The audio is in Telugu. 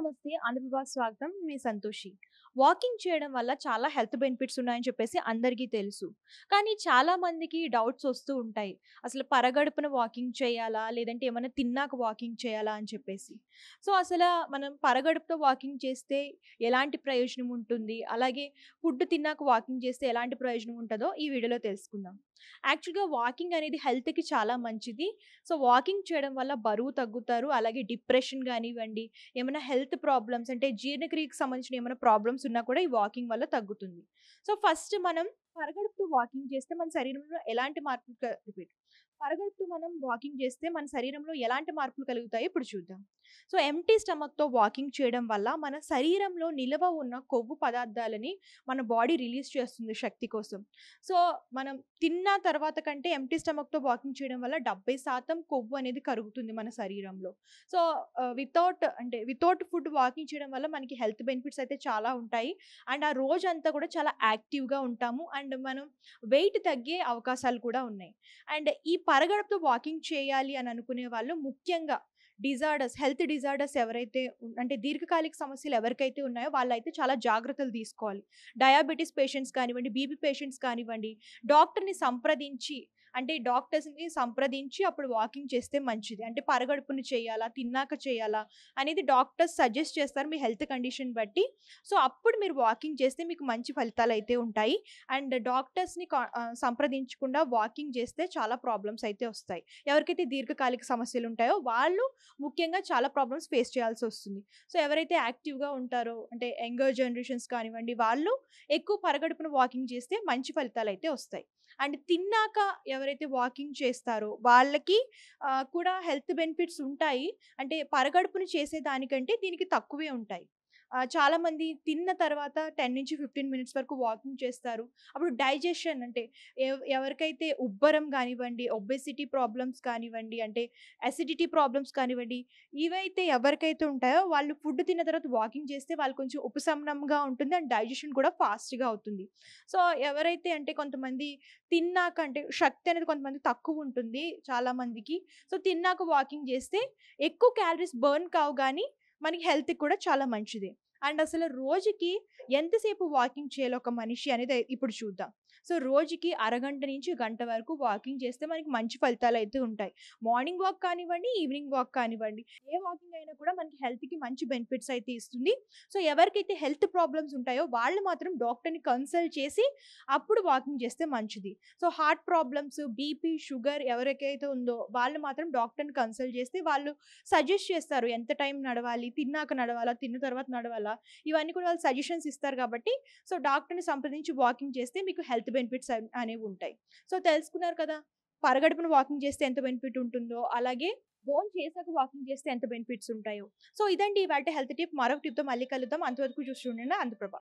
నమస్తే. ఆంధ్రప్రభకి స్వాగతం. మీ సంతోషి. వాకింగ్ చేయడం వల్ల చాలా హెల్త్ బెనిఫిట్స్ ఉన్నాయని చెప్పేసి అందరికీ తెలుసు. కానీ చాలా మందికి డౌట్స్ వస్తూ ఉంటాయి. అసలు పరగడుపున వాకింగ్ చేయాలా? లేదంటే ఏమన్నా తిన్నాక వాకింగ్ చేయాలా? అని చెప్పేసి. సో, మనం పరగడుపుతో వాకింగ్ చేస్తే ఎలాంటి ప్రయోజనం ఉంటుంది? అలాగే ఫుడ్ తిన్నాక వాకింగ్ చేస్తే ఎలాంటి ప్రయోజనం ఉంటదో ఈ వీడియోలో తెలుసుకుందాం. యాక్చువల్‌గా వాకింగ్ అనేది హెల్త్‌కి చాలా మంచిది. సో, వాకింగ్ చేయడం వల్ల బరువు తగ్గుతారు. అలాగే డిప్రెషన్ గానివ్వండి, ఏమైనా హెల్త్ ప్రాబ్లమ్స్ అంటే జీర్ణక్రియకి సంబంధించిన ఏమైనా ప్రాబ్లమ్స్ ఉన్నా కూడా ఈ వాకింగ్ వల్ల తగ్గుతుంది. సో, ఫస్ట్ మనం పరగడుపుతో వాకింగ్ చేస్తే మన శరీరంలో ఎలాంటి మార్పులు రిపీట్. పరగడుపుతో మనం వాకింగ్ చేస్తే మన శరీరంలో ఎలాంటి మార్పులు కలుగుతాయో ఇప్పుడు చూద్దాం. సో, ఎంప్టీ స్టమక్‌తో వాకింగ్ చేయడం వల్ల మన శరీరంలో నిల్వ ఉన్న కొవ్వు పదార్థాలని మన బాడీ రిలీజ్ చేస్తుంది శక్తి కోసం. సో, మనం తిన్న తర్వాత కంటే ఎంప్టీ స్టమక్‌తో వాకింగ్ చేయడం వల్ల 70% కొవ్వు అనేది కరుగుతుంది మన శరీరంలో. సో, వితౌట్ ఫుడ్ వాకింగ్ చేయడం వల్ల మనకి హెల్త్ బెనిఫిట్స్ అయితే చాలా ఉంటాయి. అండ్ ఆ రోజంతా కూడా చాలా యాక్టివ్‌గా ఉంటాము. అండ్ మనం వెయిట్ తగ్గే అవకాశాలు కూడా ఉన్నాయి. అండ్ ఈ పరగడుపుతో వాకింగ్ చేయాలి అని అనుకునే వాళ్ళు ముఖ్యంగా హెల్త్ డిజార్డర్స్ ఎవరైతే అంటే దీర్ఘకాలిక సమస్యలు ఎవరికైతే ఉన్నాయో వాళ్ళైతే చాలా జాగ్రత్తలు తీసుకోవాలి. డయాబెటిస్ పేషెంట్స్ కానివ్వండి, బీపీ పేషెంట్స్ కానివ్వండి, డాక్టర్‌ని సంప్రదించి డాక్టర్స్‌ని సంప్రదించి అప్పుడు వాకింగ్ చేస్తే మంచిది. అంటే పరగడుపున చేయాలా? తిన్నాక చేయాలా? అనేది డాక్టర్స్ సజెస్ట్ చేస్తారు మీ హెల్త్ కండిషన్ బట్టి. సో, అప్పుడు మీరు వాకింగ్ చేస్తే మీకు మంచి ఫలితాలైతే ఉంటాయి. అండ్ సంప్రదించకుండా వాకింగ్ చేస్తే చాలా ప్రాబ్లమ్స్ అయితే వస్తాయి. ఎవరికైతే దీర్ఘకాలిక సమస్యలు ఉంటాయో వాళ్ళు ముఖ్యంగా చాలా ప్రాబ్లమ్స్ ఫేస్ చేయాల్సొస్తుంది. సో, ఎవరైతే యాక్టివ్‌గా ఉంటారో అంటే యంగర్ జనరేషన్స్ కానివ్వండి, వాళ్ళు ఎక్కువ పరగడుపున వాకింగ్ చేస్తే మంచి ఫలితాలైతే వస్తాయి. అండ్ తిన్నాక ఎవరైతే వాకింగ్ చేస్తారో వాళ్ళకి కూడా హెల్త్ బెనిఫిట్స్ ఉంటాయి. అంటే పరగడుపున చేసేదానికంటే దీనికి తక్కువే ఉంటాయి. చాలామంది తిన్న తర్వాత 10-15 మినిట్స్ వరకు వాకింగ్ చేస్తారు. అప్పుడు డైజెషన్ అంటే ఎవరికైతే ఉబ్బరం గానివ్వండి, ఒబెసిటీ ప్రాబ్లమ్స్ కానివ్వండి, అంటే అసిడిటీ ప్రాబ్లమ్స్ కానివ్వండి, ఇవైతే ఎవరికైతే ఉంటాయో వాళ్ళు ఫుడ్ తిన్న తర్వాత వాకింగ్ చేస్తే వాళ్ళు కొంచెం ఉపశమనంగా ఉంటుంది. అండ్ డైజెషన్ కూడా ఫాస్ట్‌గా అవుతుంది. సో, ఎవరైతే అంటే కొంతమంది తిన్నాక అంటే శక్తి అనేది కొంతమందికి తక్కువుంటుంది చాలా మందికి. సో, తిన్నాక వాకింగ్ చేస్తే ఎక్కువ క్యాలరీస్ బర్న్ కావు గానీ మనకి హెల్త్‌కి కూడా చాలా మంచిది. అండ్ అసలు రోజుకి ఎంతసేపు వాకింగ్ చేయాలి ఒక మనిషి అనేది ఇప్పుడు చూద్దాం. సో, రోజుకి అరగంట నుంచి గంట వరకు వాకింగ్ చేస్తే మనకి మంచి ఫలితాలైతే ఉంటాయి. మార్నింగ్ వాక్ కానివ్వండి, ఈవినింగ్ వాక్ కానివ్వండి. ఏ వాకింగ్ అయినా కూడా మనకి హెల్త్‌కి మంచి బెనిఫిట్స్ అయితే ఇస్తుంది. సో, ఎవరికైతే హెల్త్ ప్రాబ్లమ్స్ ఉంటాయో వాళ్ళు మాత్రం డాక్టర్‌ని కన్సల్ట్ చేసి అప్పుడు వాకింగ్ చేస్తే మంచిది. So, heart problems, BP, sugar ఎవరికైతే ఉందో వాళ్ళు మాత్రం డాక్టర్‌ని కన్సల్ట్ చేస్తే వాళ్ళు సజెస్ట్ చేస్తారు. ఎంత టైం నడవాలి? తిన్నాక నడవాలా? తిన్న తర్వాత నడవాలా? ఇవన్నీ కూడా వాళ్ళు సజెషన్స్ ఇస్తారు కాబట్టి, సో, డాక్టర్‌ని సంప్రదించి వాకింగ్ చేస్తే మీకు హెల్త్ బెనిఫిట్స్ అనేవి ఉంటాయి. సో, తెలుసుకున్నారు కదా! పరగడుపున వాకింగ్ చేస్తే ఎంత బెనిఫిట్ ఉంటుందో, అలాగే చేశాక వాకింగ్ చేస్తే ఎంత బెనిఫిట్స్ ఉంటాయో. సో, ఇదండి ఇవాల్టి హెల్త్ టిప్. మరొక టిప్‌తో మళ్ళీ కలుద్దాం. అంతవరకు చూస్తూ ఉండండి ఆంధ్రప్రభ.